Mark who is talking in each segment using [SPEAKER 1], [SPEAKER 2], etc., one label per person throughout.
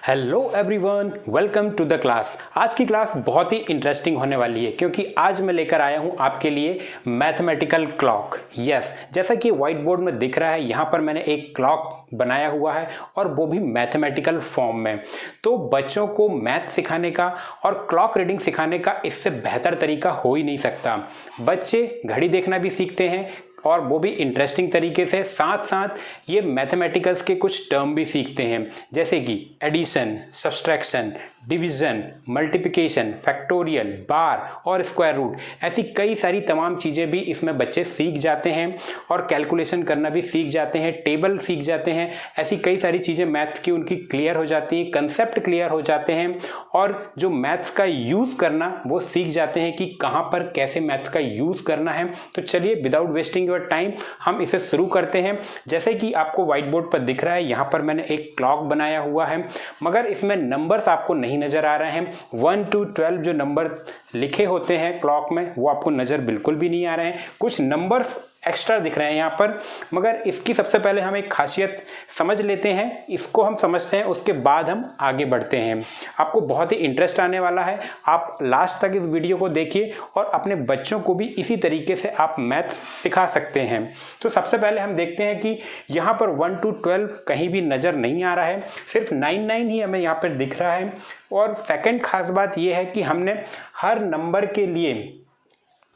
[SPEAKER 1] Hello everyone, welcome to the class. आज की class बहुत ही इंटरेस्टिंग होने वाली है क्योंकि आज मैं लेकर आया हूं आपके लिए मैथमेटिकल क्लॉक। यस, जैसा कि व्हाइट बोर्ड में दिख रहा है, यहाँ पर मैंने एक क्लॉक बनाया हुआ है और वो भी मैथमेटिकल फॉर्म में। तो बच्चों को मैथ सिखाने का और क्लॉक रीडिंग सिखाने का इससे बेहतर तरीका हो ही नहीं सकता। बच्चे घड़ी देखना भी सीखते हैं और वो भी इंटरेस्टिंग तरीके से, साथ साथ ये मैथमेटिकल्स के कुछ टर्म भी सीखते हैं, जैसे कि addition, subtraction, division, multiplication, factorial, bar और स्क्वायर रूट। ऐसी कई सारी तमाम चीज़ें भी इसमें बच्चे सीख जाते हैं और कैलकुलेशन करना भी सीख जाते हैं, टेबल सीख जाते हैं। ऐसी कई सारी चीज़ें मैथ्स की उनकी क्लियर हो जाती हैं, कंसेप्ट क्लियर हो जाते हैं और जो मैथ्स का यूज़ करना वो सीख जाते हैं कि कहाँ पर कैसे मैथ्स का यूज़ करना है। तो चलिए विदाउट वेस्टिंग योर टाइम हम इसे शुरू करते हैं। जैसे कि आपको व्हाइट बोर्ड पर दिख रहा है, यहाँ पर मैंने एक क्लॉक बनाया हुआ है, मगर इसमें नंबर्स आपको नहीं नजर आ रहे हैं। 1 to 12 जो नंबर लिखे होते हैं क्लॉक में वो आपको नजर बिल्कुल भी नहीं आ रहे हैं। कुछ नंबर्स एक्स्ट्रा दिख रहे हैं यहाँ पर, मगर इसकी सबसे पहले हम एक खासियत समझ लेते हैं। इसको हम समझते हैं, उसके बाद हम आगे बढ़ते हैं। आपको बहुत ही इंटरेस्ट आने वाला है। आप लास्ट तक इस वीडियो को देखिए और अपने बच्चों को भी इसी तरीके से आप मैथ सिखा सकते हैं। तो सबसे पहले हम देखते हैं कि यहाँ पर 1 to 12 कहीं भी नज़र नहीं आ रहा है, सिर्फ 9 ही हमें यहाँ पर दिख रहा है। और सेकंड खास बात यह है कि हमने हर नंबर के लिए,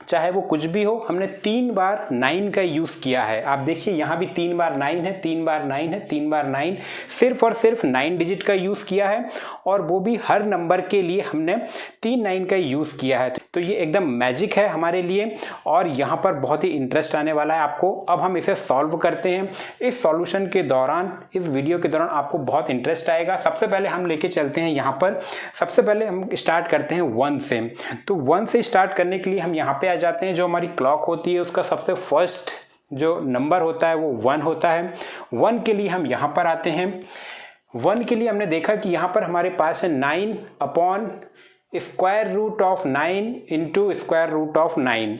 [SPEAKER 1] चाहे वो कुछ भी हो, हमने 3 बार 9 का यूज़ किया है। आप देखिए यहाँ भी 3 बार 9 है, 3 बार 9 है, 3 बार 9, सिर्फ और सिर्फ 9 डिजिट का यूज़ किया है और वो भी हर नंबर के लिए हमने 3 9 का यूज़ किया है। तो ये एकदम मैजिक है हमारे लिए और यहाँ पर बहुत ही इंटरेस्ट आने वाला है आपको। अब हम इसे सॉल्व करते हैं। इस सॉल्यूशन के दौरान, इस वीडियो के दौरान आपको बहुत इंटरेस्ट आएगा। सबसे पहले हम लेके चलते हैं यहाँ पर, सबसे पहले हम स्टार्ट करते हैं 1 से। तो 1 से स्टार्ट करने के लिए हम यहाँ पे जाते हैं। जो हमारी क्लॉक होती है उसका सबसे फर्स्ट जो नंबर होता है वो 1 होता है। 1 के लिए हम यहाँ पर आते हैं। 1 के लिए हमने देखा कि यहाँ पर हमारे पास है 9 upon square root of 9 into square root of 9।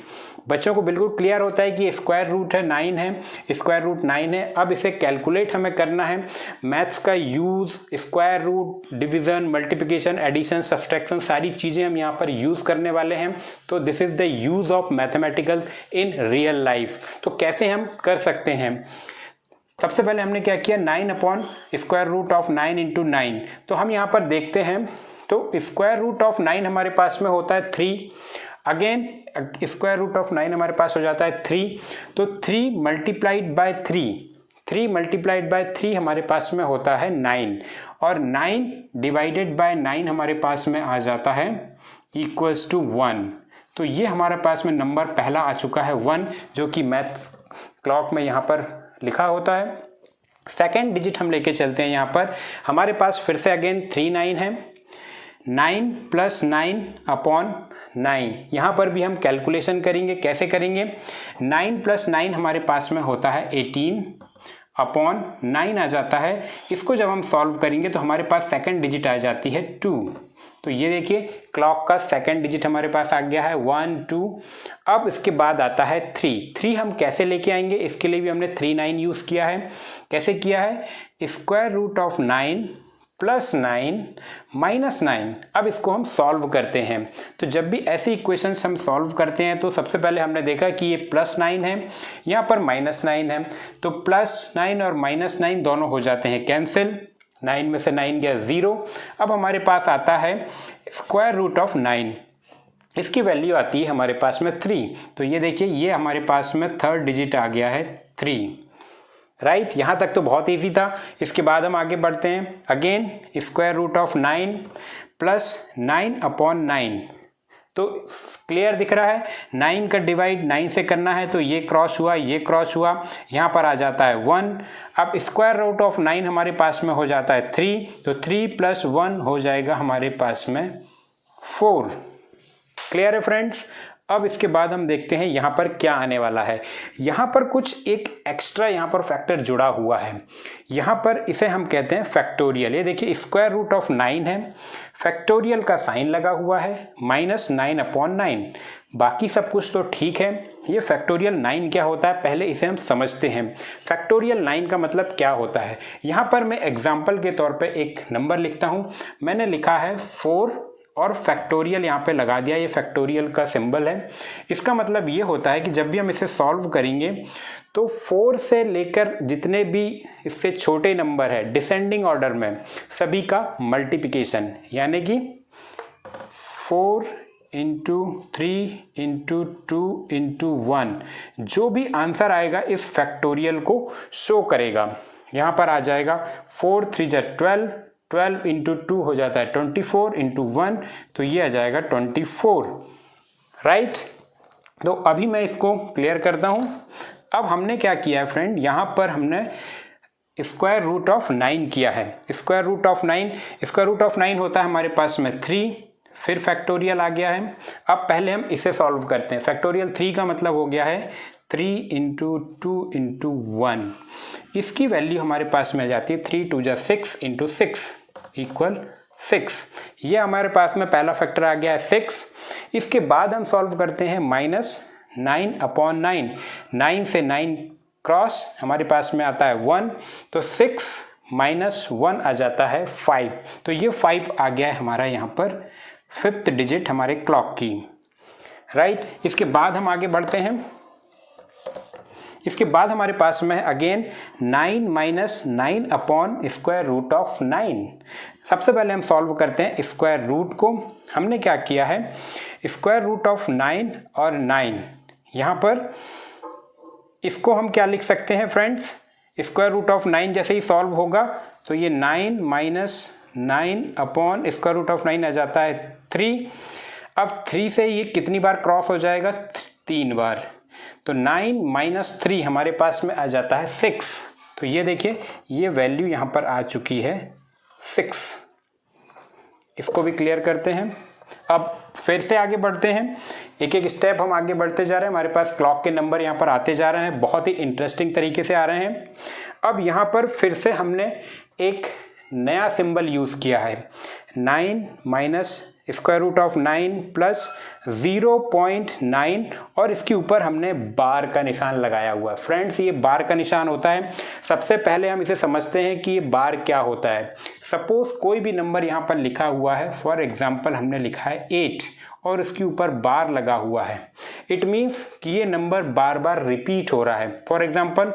[SPEAKER 1] बच्चों को बिल्कुल क्लियर होता है कि स्क्वायर रूट है 9 है, स्क्वायर रूट 9 है। अब इसे कैलकुलेट हमें करना है। मैथ्स का use, square root, division, multiplication, addition, subtraction, सारी चीज़ें हम यहाँ पर यूज़ करने वाले हैं। तो this is the use of mathematical in real life. तो कैसे हम कर सकते हैं? सबसे पहले हमने क्या किया, 9 upon square root of 9 into 9। तो हम यहाँ पर देखते हैं, तो स्क्वायर रूट ऑफ 9 हमारे पास में होता है 3। अगेन स्क्वायर रूट ऑफ 9 हमारे पास हो जाता है 3। तो 3 मल्टीप्लाइड बाय 3 मल्टीप्लाइड बाय 3 हमारे पास में होता है 9 और 9 डिवाइडेड बाय 9 हमारे पास में आ जाता है इक्वल्स टू 1। तो ये हमारे पास में नंबर पहला आ चुका है 1, जो कि मैथ्स क्लॉक में यहाँ पर लिखा होता है। सेकेंड डिजिट हम लेके चलते हैं। यहाँ पर हमारे पास फिर से अगेन 3 9 है। 9 प्लस 9 अपॉन 9, यहाँ पर भी हम कैलकुलेशन करेंगे। कैसे करेंगे? 9 प्लस 9 हमारे पास में होता है 18 अपॉन 9 आ जाता है। इसको जब हम सॉल्व करेंगे तो हमारे पास सेकंड डिजिट आ जाती है 2। तो ये देखिए क्लॉक का सेकंड डिजिट हमारे पास आ गया है 1 2। अब इसके बाद आता है 3 हम कैसे लेके आएंगे? इसके लिए भी हमने 3 9 यूज़ किया है। कैसे किया है? Square root of 9 plus 9 minus 9। अब इसको हम सॉल्व करते हैं। तो जब भी ऐसे इक्वेशंस हम सॉल्व करते हैं तो सबसे पहले हमने देखा कि ये प्लस 9 है, यहाँ पर माइनस 9 है। तो प्लस 9 और माइनस 9 दोनों हो जाते हैं कैंसिल। 9 में से 9 गया 0। अब हमारे पास आता है स्क्वायर रूट ऑफ 9। इसकी वैल्यू आती है हमारे पास में 3। तो ये देखिए, ये हमारे पास में थर्ड डिजिट आ गया है 3। राइट, यहाँ तक तो बहुत इजी था। इसके बाद हम आगे बढ़ते हैं। Again square root of 9 plus 9 upon 9। तो क्लियर दिख रहा है, 9 का डिवाइड 9 से करना है तो ये क्रॉस हुआ, ये क्रॉस हुआ, यहाँ पर आ जाता है 1। अब स्क्वायर रूट ऑफ 9 हमारे पास में हो जाता है 3। तो 3 प्लस 1 हो जाएगा हमारे पास में 4। क्लियर है फ्रेंड्स? अब इसके बाद हम देखते हैं यहाँ पर क्या आने वाला है। यहाँ पर कुछ एक एक्स्ट्रा यहाँ पर फैक्टर जुड़ा हुआ है। यहाँ पर इसे हम कहते हैं फैक्टोरियल। ये देखिए स्क्वायर रूट ऑफ 9 है, फैक्टोरियल का साइन लगा हुआ है, माइनस 9 अपॉन 9। बाकी सब कुछ तो ठीक है, ये फैक्टोरियल 9 क्या होता है पहले इसे हम समझते हैं। फैक्टोरियल 9 का मतलब क्या होता है। यहाँ पर मैं एग्जाम्पल के तौर पे एक नंबर लिखता हूँ। मैंने लिखा है 4 और फैक्टोरियल यहाँ पे लगा दिया, ये फैक्टोरियल का सिंबल है। इसका मतलब ये होता है कि जब भी हम इसे सॉल्व करेंगे तो 4 से लेकर जितने भी इससे छोटे नंबर है डिसेंडिंग ऑर्डर में सभी का मल्टीप्लिकेशन, यानी कि 4 इंटू 3 इंटू 2 इंटू 1 जो भी आंसर आएगा इस फैक्टोरियल को शो करेगा। यहाँ पर आ जाएगा 4 3 जा 12, 12 इंटू 2 हो जाता है 24 इंटू 1, तो ये आ जाएगा 24, राइट। तो अभी मैं इसको क्लियर करता हूँ। अब हमने क्या किया है फ्रेंड, यहाँ पर हमने स्क्वायर रूट ऑफ 9 किया है। स्क्वायर रूट ऑफ 9 होता है हमारे पास में 3, फिर फैक्टोरियल आ गया है। अब पहले हम इसे सॉल्व करते हैं। फैक्टोरियल 3 का मतलब हो गया है 3 इंटू 2 इंटू 1, इसकी वैल्यू हमारे पास में आ जाती है 3 2 जा 6 इंटू 6 इक्वल 6। ये हमारे पास में पहला फैक्टर आ गया है 6। इसके बाद हम सॉल्व करते हैं -9/9, 9 से 9 क्रॉस हमारे पास में आता है 1, तो 6 - 1 आ जाता है 5, तो ये 5 आ गया है हमारा यहाँ पर 5th डिजिट हमारे क्लॉक की, राइट। इसके बाद हम आगे बढ़ते हैं। इसके बाद हमारे पास में again 9 - 9 upon square root of 9। सबसे पहले हम सॉल्व करते हैं स्क्वायर रूट को। हमने क्या किया है, स्क्वायर रूट ऑफ 9 और 9, यहाँ पर इसको हम क्या लिख सकते हैं फ्रेंड्स, स्क्वायर रूट ऑफ 9 जैसे ही सॉल्व होगा तो ये 9 - 9 अपॉन स्क्वायर रूट ऑफ 9 आ जाता है 3। अब 3 से ये कितनी बार क्रॉस हो जाएगा, 3 बार, तो 9 - 3 हमारे पास में आ जाता है 6। तो ये देखिए ये वैल्यू यहाँ पर आ चुकी है 6। इसको भी क्लियर करते हैं। अब फिर से आगे बढ़ते हैं, एक एक स्टेप हम आगे बढ़ते जा रहे हैं। हमारे पास क्लॉक के नंबर यहाँ पर आते जा रहे हैं, बहुत ही इंटरेस्टिंग तरीके से आ रहे हैं। अब यहाँ पर फिर से हमने एक नया सिंबल यूज़ किया है, 9 minus square root of 9 plus 0.9 और इसके ऊपर हमने बार का निशान लगाया हुआ है। फ्रेंड्स ये बार का निशान होता है, सबसे पहले हम इसे समझते हैं कि ये बार क्या होता है। सपोज कोई भी नंबर यहाँ पर लिखा हुआ है, फॉर एग्जांपल हमने लिखा है 8 और उसके ऊपर बार लगा हुआ है, इट मीन्स कि ये नंबर बार बार रिपीट हो रहा है। फॉर एग्जांपल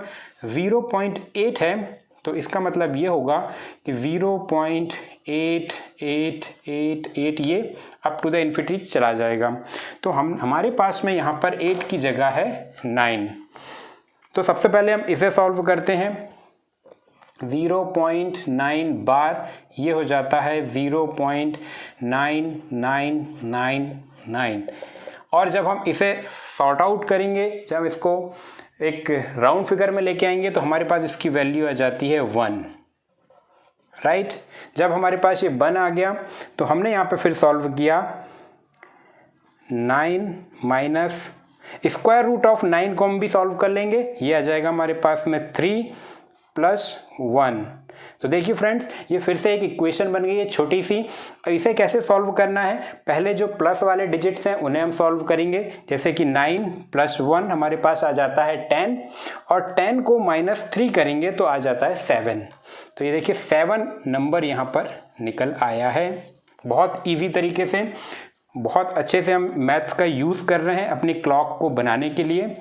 [SPEAKER 1] 0.8 है तो इसका मतलब ये होगा कि 0.8888 ये अप टू द इन्फिनिटी चला जाएगा। तो हमारे पास में यहाँ पर 8 की जगह है 9। तो सबसे पहले हम इसे सॉल्व करते हैं। 0.9 बार ये हो जाता है 0.9999 और जब हम इसे सॉर्ट आउट करेंगे, जब इसको एक राउंड फिगर में लेके आएंगे तो हमारे पास इसकी वैल्यू आ जाती है 1, राइट। जब हमारे पास ये 1 आ गया तो हमने यहाँ पे फिर सॉल्व किया 9 माइनस स्क्वायर रूट ऑफ 9 को हम भी सॉल्व कर लेंगे, ये आ जाएगा हमारे पास में 3 प्लस 1। तो देखिए फ्रेंड्स ये फिर से एक इक्वेशन बन गई है छोटी सी। इसे कैसे सॉल्व करना है, पहले जो प्लस वाले डिजिट्स हैं उन्हें हम सॉल्व करेंगे। जैसे कि 9 प्लस 1 हमारे पास आ जाता है 10 और 10 को -3 करेंगे तो आ जाता है 7। तो ये देखिए 7 नंबर यहाँ पर निकल आया है। बहुत ईजी तरीके से, बहुत अच्छे से हम मैथ्स का यूज़ कर रहे हैं अपनी क्लॉक को बनाने के लिए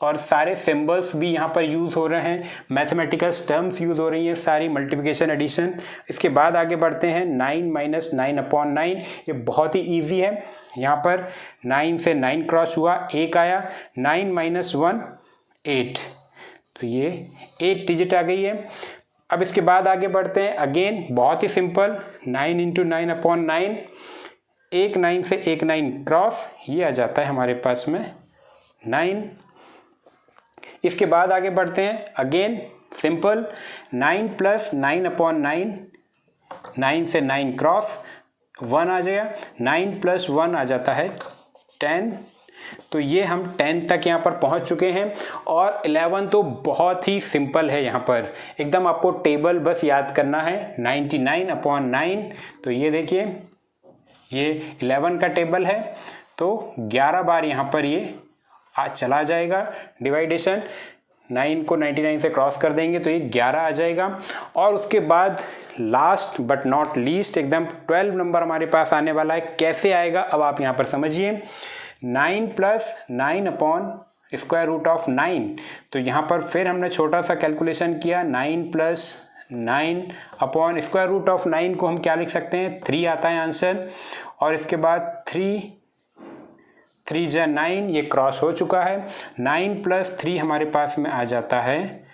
[SPEAKER 1] और सारे सिंबल्स भी यहाँ पर यूज़ हो रहे हैं, मैथमेटिकल टर्म्स यूज़ हो रही हैं सारी, मल्टीप्लिकेशन एडिशन। इसके बाद आगे बढ़ते हैं 9 माइनस 9/9, ये बहुत ही इजी है। यहाँ पर 9 से 9 क्रॉस हुआ, 1 आया, 9 माइनस 1 8, तो ये 8 डिजिट आ गई है। अब इसके बाद आगे बढ़ते हैं, अगेन बहुत ही सिंपल, 9 इंटू 9/9, एक 9 से एक 9 क्रॉस, ये आ जाता है हमारे पास में 9। इसके बाद आगे बढ़ते हैं, अगेन सिंपल, 9 प्लस 9/9, 9 से 9 क्रॉस 1 आ जाएगा, 9 प्लस 1 आ जाता है 10। तो ये हम 10 तक यहाँ पर पहुँच चुके हैं और 11 तो बहुत ही सिंपल है। यहाँ पर एकदम आपको टेबल बस याद करना है, 99/9। तो ये देखिए ये 11 का टेबल है, तो 11 बार यहाँ पर ये आज चला जाएगा डिवाइडेशन, 9 को 99 से क्रॉस कर देंगे तो ये 11 आ जाएगा। और उसके बाद लास्ट बट नॉट लीस्ट एकदम 12 नंबर हमारे पास आने वाला है। कैसे आएगा अब आप यहाँ पर समझिए, 9 + 9 अपॉन स्क्वायर रूट ऑफ 9। तो यहाँ पर फिर हमने छोटा सा कैलकुलेशन किया, 9 + 9 अपॉन स्क्वायर रूट ऑफ 9 को हम क्या लिख सकते हैं, 3 आता है आंसर। और इसके बाद 3 × 9, ये क्रॉस हो चुका है। 9 + 3 हमारे पास में आ जाता है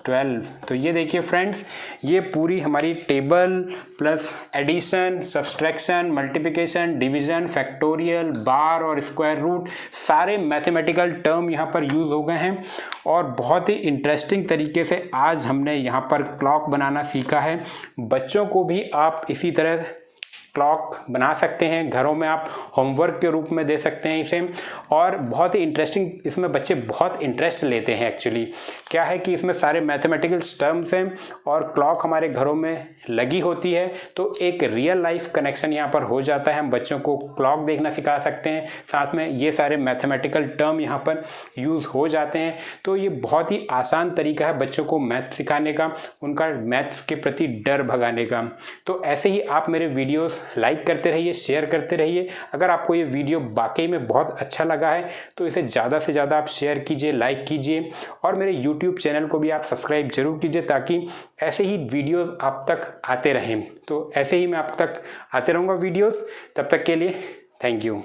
[SPEAKER 1] 12। तो ये देखिए फ्रेंड्स, ये पूरी हमारी table plus addition, subtraction, multiplication, division, factorial, bar और स्क्वायर रूट, सारे मैथमेटिकल टर्म यहाँ पर यूज़ हो गए हैं। और बहुत ही इंटरेस्टिंग तरीके से आज हमने यहाँ पर क्लॉक बनाना सीखा है। बच्चों को भी आप इसी तरह क्लॉक बना सकते हैं, घरों में आप होमवर्क के रूप में दे सकते हैं इसे। और बहुत ही इंटरेस्टिंग, इसमें बच्चे बहुत इंटरेस्ट लेते हैं। एक्चुअली क्या है कि इसमें सारे मैथमेटिकल टर्म्स हैं और क्लॉक हमारे घरों में लगी होती है, तो एक रियल लाइफ कनेक्शन यहाँ पर हो जाता है। हम बच्चों को क्लॉक देखना सिखा सकते हैं, साथ में ये सारे मैथमेटिकल टर्म यहाँ पर यूज़ हो जाते हैं। तो ये बहुत ही आसान तरीका है बच्चों को मैथ सिखाने का, उनका मैथ्स के प्रति डर भगाने का। तो ऐसे ही आप मेरे वीडियोस लाइक करते रहिए, शेयर करते रहिए। अगर आपको ये वीडियो वाकई में बहुत अच्छा लगा है तो इसे ज़्यादा से ज़्यादा आप शेयर कीजिए, लाइक कीजिए और मेरे YouTube चैनल को भी आप सब्सक्राइब जरूर कीजिए, ताकि ऐसे ही वीडियोस आप तक आते रहें। तो ऐसे ही मैं आप तक आते रहूँगा वीडियोस। तब तक के लिए थैंक यू।